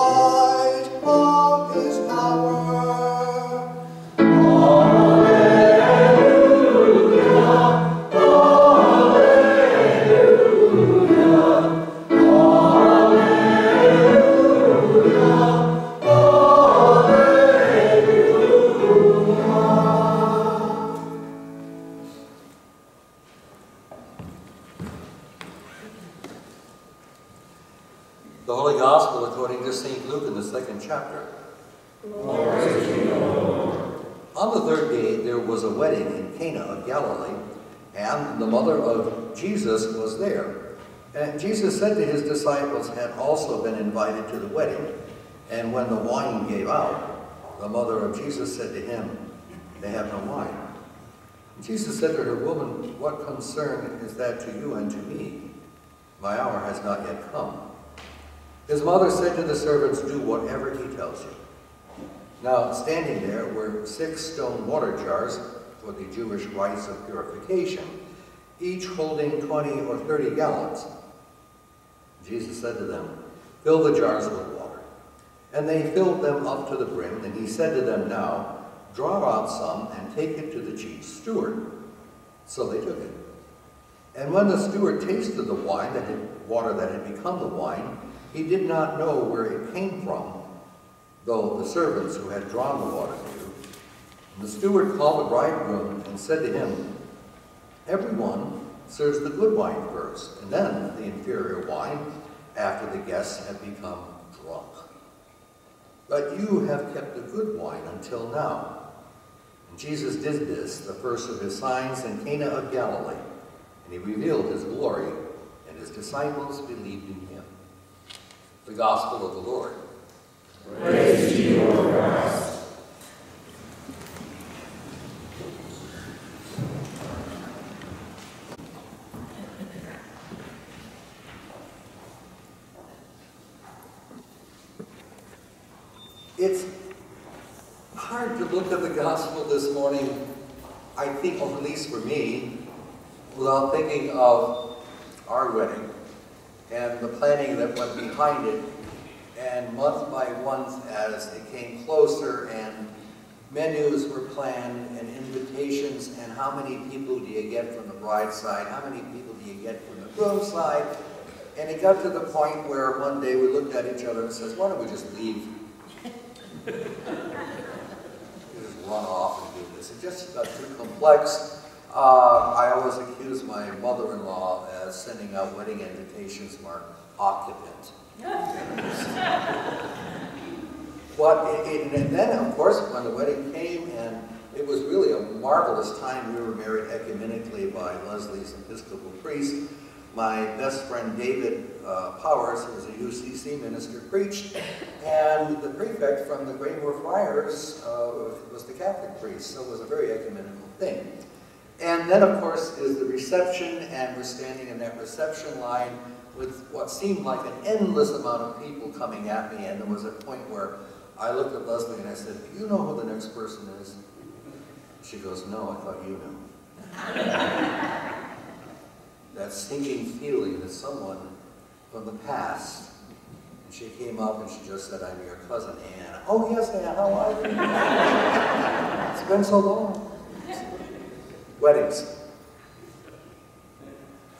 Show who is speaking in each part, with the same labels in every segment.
Speaker 1: light of his power.
Speaker 2: The Holy Gospel according to St. Luke in the 2nd chapter.
Speaker 3: Glory to you, Lord.
Speaker 2: On the 3rd day there was a wedding in Cana of Galilee, and the mother of Jesus was there. And Jesus said to his disciples had also been invited to the wedding. And when the wine gave out, the mother of Jesus said to him, "They have no wine." And Jesus said to her, "Woman, what concern is that to you and to me? My hour has not yet come." His mother said to the servants, "Do whatever he tells you." Now, standing there were 6 stone water jars for the Jewish rites of purification, each holding 20 or 30 gallons. Jesus said to them, "Fill the jars with water." And they filled them up to the brim, and he said to them, "Now, draw out some and take it to the chief steward." So they took it. And when the steward tasted the water that had become the wine, he did not know where it came from, though the servants who had drawn the water knew. And the steward called the bridegroom and said to him, "Everyone serves the good wine first, and then the inferior wine after the guests have become drunk. But you have kept the good wine until now." And Jesus did this, the first of his signs in Cana of Galilee, and he revealed his glory, and his disciples believed in him. The Gospel of the Lord.
Speaker 3: Praise to you, Lord Christ.
Speaker 2: It's hard to look at the Gospel this morning, I think, or at least for me, without thinking of our wedding and the planning that went behind it, and month by month as it came closer and menus were planned and invitations, and how many people do you get from the bride's side, how many people do you get from the groom's side, and it got to the point where one day we looked at each other and says, "Why don't we just leave? We just run off and do this." It just got too complex. I always accuse my mother-in-law as sending out wedding invitations from our occupant. And then, of course, when the wedding came, and it was really a marvelous time. We were married ecumenically by Leslie's Episcopal priest. My best friend David Powers, who was a UCC minister, preached, and the prefect from the Greenwood Friars was the Catholic priest, so it was a very ecumenical thing. And then, of course, is the reception, and we're standing in that reception line with what seemed like an endless amount of people coming at me, and there was a point where I looked at Leslie and I said, "Do you know who the next person is?" She goes, "No, I thought you knew." That sinking feeling that someone from the past, and she came up and she just said, "I'm your cousin Ann." "Oh yes, Ann, how are you?" "It's been so long." Weddings.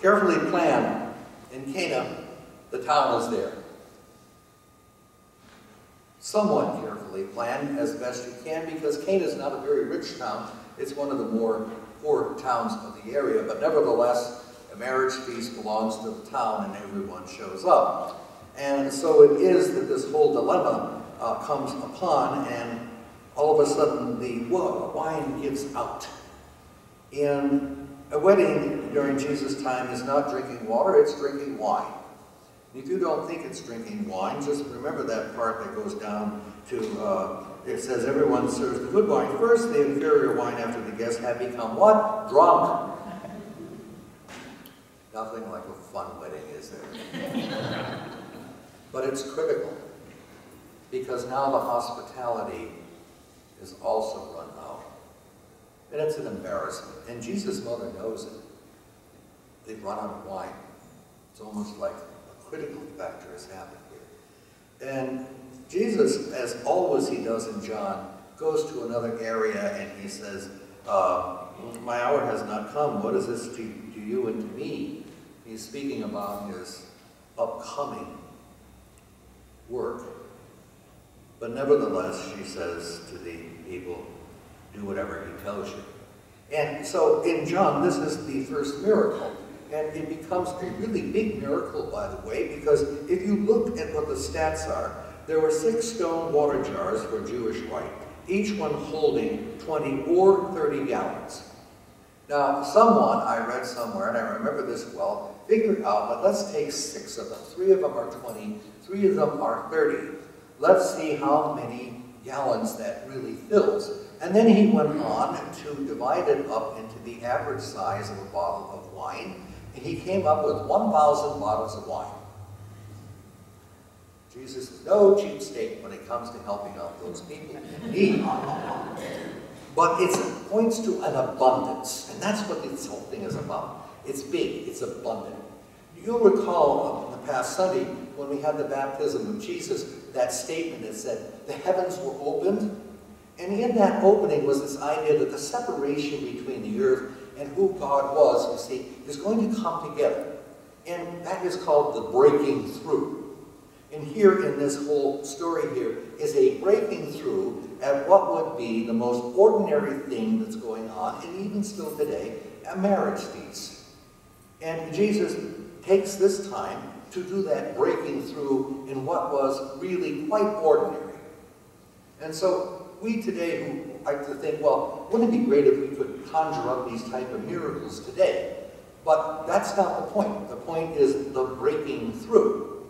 Speaker 2: Carefully planned in Cana, the town is there. Somewhat carefully planned as best you can, because Cana is not a very rich town. It's one of the more poor towns of the area, but nevertheless, a marriage feast belongs to the town and everyone shows up. And so it is that this whole dilemma comes upon, and all of a sudden the wine gives out. And a wedding during Jesus' time is not drinking water, it's drinking wine. And if you don't think it's drinking wine, just remember that part that goes down to, it says, "Everyone serves the good wine first, the inferior wine after the guests have become" what? Drunk. Nothing like a fun wedding, is there? But it's critical, because now the hospitality is also run out. And it's an embarrassment. And Jesus' mother knows it. They've run out of wine. It's almost like a critical factor has happened here. And Jesus, as always he does in John, goes to another area and he says, my hour has not come. What is this to you and to me? He's speaking about his upcoming work. But nevertheless, she says to the people, do whatever he tells you. And so in John, this is the first miracle. And it becomes a really big miracle, by the way, because if you look at what the stats are, there were 6 stone water jars for Jewish rite, each one holding 20 or 30 gallons. Now, someone, I read somewhere, and I remember this well, figured out, but let's take 6 of them. 3 of them are 20, 3 of them are 30. Let's see how many gallons that really fills. And then he went on to divide it up into the average size of a bottle of wine, and he came up with 1,000 bottles of wine. Jesus is no cheapskate when it comes to helping out those people in need. But it points to an abundance, and that's what this whole thing is about. It's big, it's abundant. You'll recall the past Sunday when we had the baptism of Jesus, that statement that said, the heavens were opened, and in that opening was this idea that the separation between the earth and who God was, you see, is going to come together. And that is called the breaking through. And here in this whole story here is a breaking through at what would be the most ordinary thing that's going on, and even still today, a marriage feast. And Jesus takes this time to do that breaking through in what was really quite ordinary. And so we today who like to think, well, wouldn't it be great if we could conjure up these type of miracles today? But that's not the point. The point is the breaking through.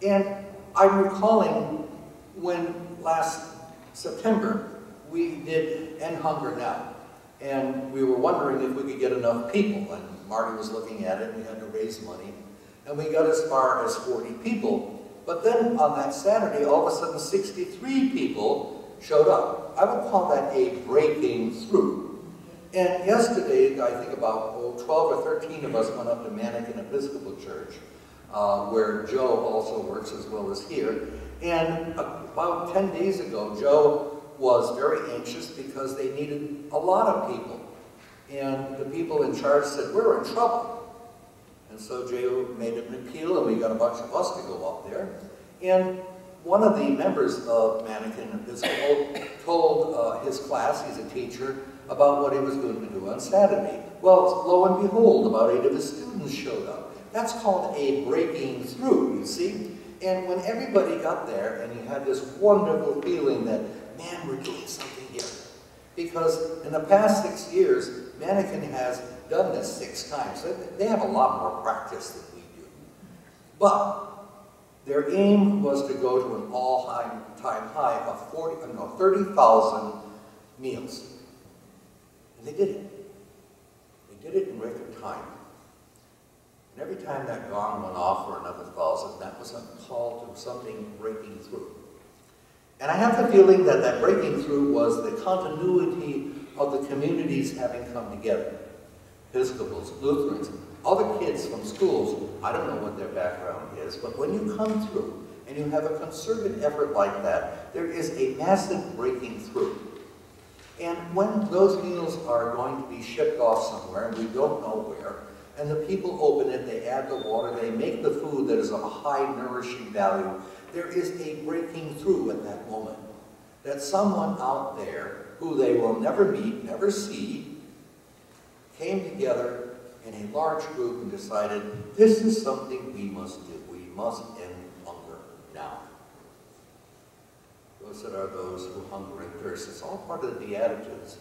Speaker 2: And I'm recalling when last September we did End Hunger Now. And we were wondering if we could get enough people. And Marty was looking at it, and we had to raise money. And we got as far as 40 people. But then on that Saturday, all of a sudden 63 people showed up. I would call that a breaking through. And yesterday, I think about 12 or 13 of us went up to Mannequin Episcopal Church, where Joe also works as well as here. And about 10 days ago, Joe was very anxious because they needed a lot of people. And the people in charge said, we're in trouble. And so Joe made an appeal, and we got a bunch of us to go up there. And one of the members of Mannequin Episcopal told his class, he's a teacher, about what he was going to do on Saturday. Well, lo and behold, about 8 of his students showed up. That's called a breaking through, you see. And when everybody got there, and you had this wonderful feeling that, man, we're doing something here. Because in the past 6 years, Mannequin has done this 6 times. They have a lot more practice than we do. But their aim was to go to an all-time high of 30,000 meals. And they did it. They did it in record time. And every time that gong went off for another 1,000, that was a call to something breaking through. And I have the feeling that that breaking through was the continuity of the communities having come together. Episcopals, Lutherans, other kids from schools, I don't know what their background is, but when you come through and you have a concerted effort like that, there is a massive breaking through. And when those meals are going to be shipped off somewhere, and we don't know where, and the people open it, they add the water, they make the food that is of a high nourishing value, there is a breaking through at that moment. That someone out there, who they will never meet, never see, came together in a large group and decided, this is something we must do. We must end hunger now. Blessed are those who hunger and thirst. It's all part of the Beatitudes.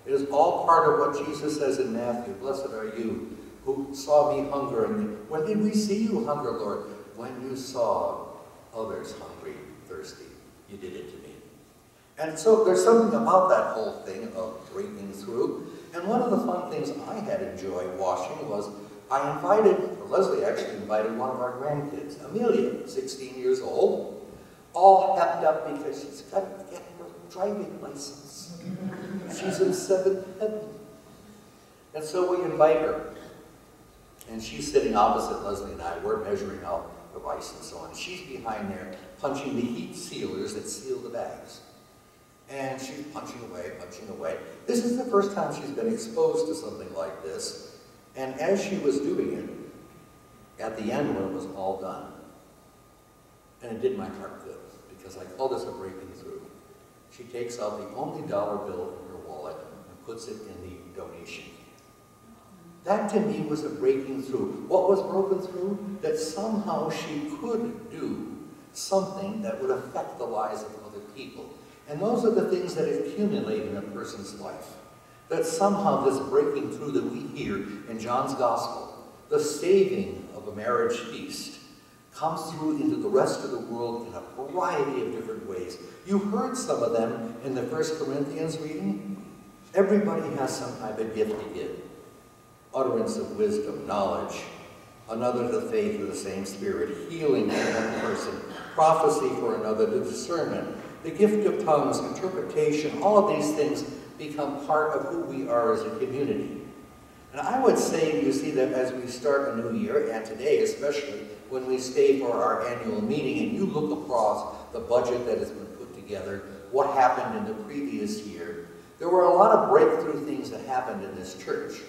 Speaker 2: It is all part of what Jesus says in Matthew. Blessed are you who saw me hunger. And when did we see you hunger, Lord? When you saw others hungry, thirsty. You did it to me. And so there's something about that whole thing of breaking through. And one of the fun things I had enjoyed watching was Leslie actually invited one of our grandkids, Amelia, 16 years old, all hepped up because she's got to get her driving license. She's in 7th heaven. And so we invite her. And she's sitting opposite Leslie and I. We're measuring out device and so on. She's behind there punching the heat sealers that seal the bags. And she's punching away, punching away. This is the first time she's been exposed to something like this. And as she was doing it, at the end when it was all done, and it did my heart good, because I call this a breaking through. She takes out the only dollar bill in her wallet and puts it in the donation can. That to me was a breaking through. What was broken through? That somehow she could do something that would affect the lives of other people. And those are the things that accumulate in a person's life. That somehow this breaking through that we hear in John's Gospel, the saving of a marriage feast, comes through into the rest of the world in a variety of different ways. You heard some of them in the 1 Corinthians reading. Everybody has some type of gift to give. Utterance of wisdom, knowledge, another the faith of the same Spirit, healing for one person, prophecy for another, the discernment, the gift of tongues, interpretation, all of these things become part of who we are as a community. And I would say, you see, that as we start a new year, and today especially, when we stay for our annual meeting and you look across the budget that has been put together, what happened in the previous year, there were a lot of breakthrough things that happened in this church.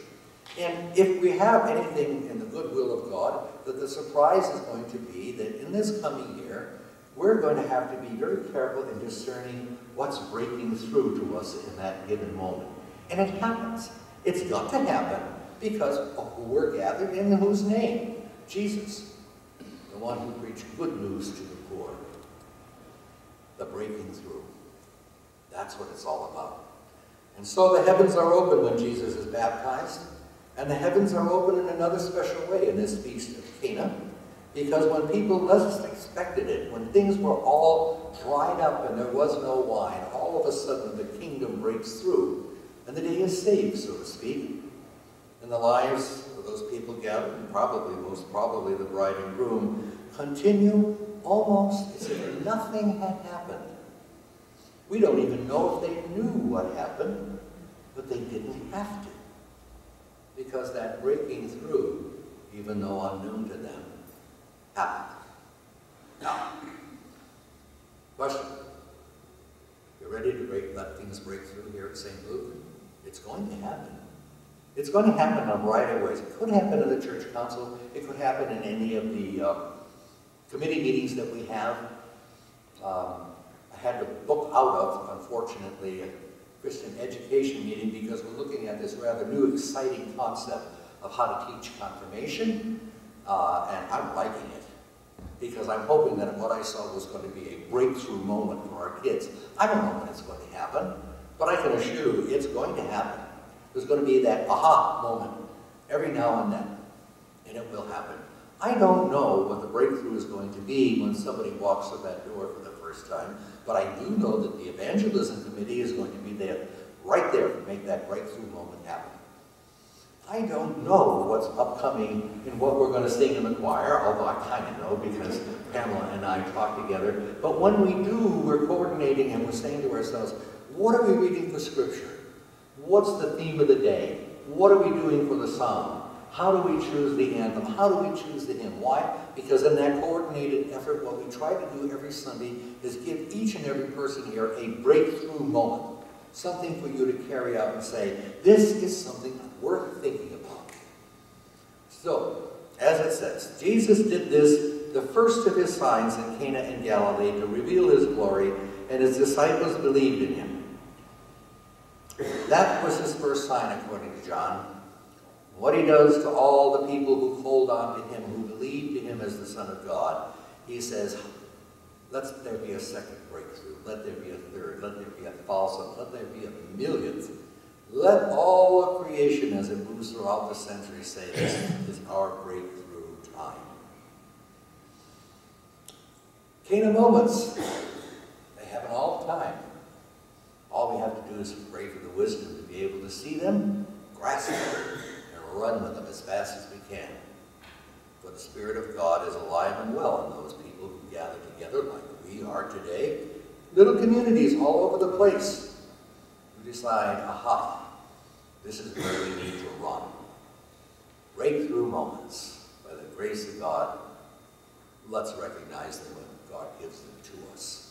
Speaker 2: And if we have anything in the goodwill of God, that the surprise is going to be that in this coming year, we're going to have to be very careful in discerning what's breaking through to us in that given moment. And it happens. It's got to happen because of who we're gathered in whose name? Jesus, the one who preached good news to the poor. The breaking through. That's what it's all about. And so the heavens are open when Jesus is baptized, and the heavens are open in another special way in this feast of Cana. Because when people least expected it, when things were all dried up and there was no wine, all of a sudden the kingdom breaks through and the day is saved, so to speak. And the lives of those people gathered, and most probably the bride and groom, continue almost as if nothing had happened. We don't even know if they knew what happened, but they didn't have to. Because that breaking through, even though unknown to them, happened. Now, question. You ready to let things break through here at St. Luke? It's going to happen. It's going to happen in a variety of ways. It could happen in the church council. It could happen in any of the committee meetings that we have. I had to book out of, unfortunately, a Christian education meeting because we're looking at this rather new, exciting concept of how to teach confirmation, and I'm liking it because I'm hoping that what I saw was going to be a breakthrough moment for our kids. I don't know when it's going to happen, but I can assure you it's going to happen. There's going to be that aha moment every now and then, and it will happen. I don't know what the breakthrough is going to be when somebody walks through that door for the first time, but I do know that the evangelism committee is going to be there, right there, to make that breakthrough moment happen. I don't know what's upcoming in what we're going to sing in the choir, although I kind of know because Pamela and I talk together. But when we do, we're coordinating and we're saying to ourselves, what are we reading for Scripture? What's the theme of the day? What are we doing for the psalm? How do we choose the anthem? How do we choose the hymn? Why? Because in that coordinated effort, what we try to do every Sunday is give each and every person here a breakthrough moment. Something for you to carry out and say, this is something worth thinking about. So, as it says, Jesus did this, the first of his signs in Cana in Galilee, to reveal his glory, and his disciples believed in him. That was his first sign, according to John. What he does to all the people who hold on to him, who believed in him as the Son of God, he says, let there be a second breakthrough. Let there be a third. Let there be a thousand. Let there be a millionth. Let all of creation, as it moves throughout the centuries, say this is our breakthrough time. Cana moments, they happen all the time. All we have to do is pray for the wisdom to be able to see them, grasp them, and run with them as fast as we can. For the Spirit of God is alive and well in those people who gather together like we are today. Little communities all over the place who decide, aha, this is where we need to run. Breakthrough moments by the grace of God let's recognize them when God gives them to us.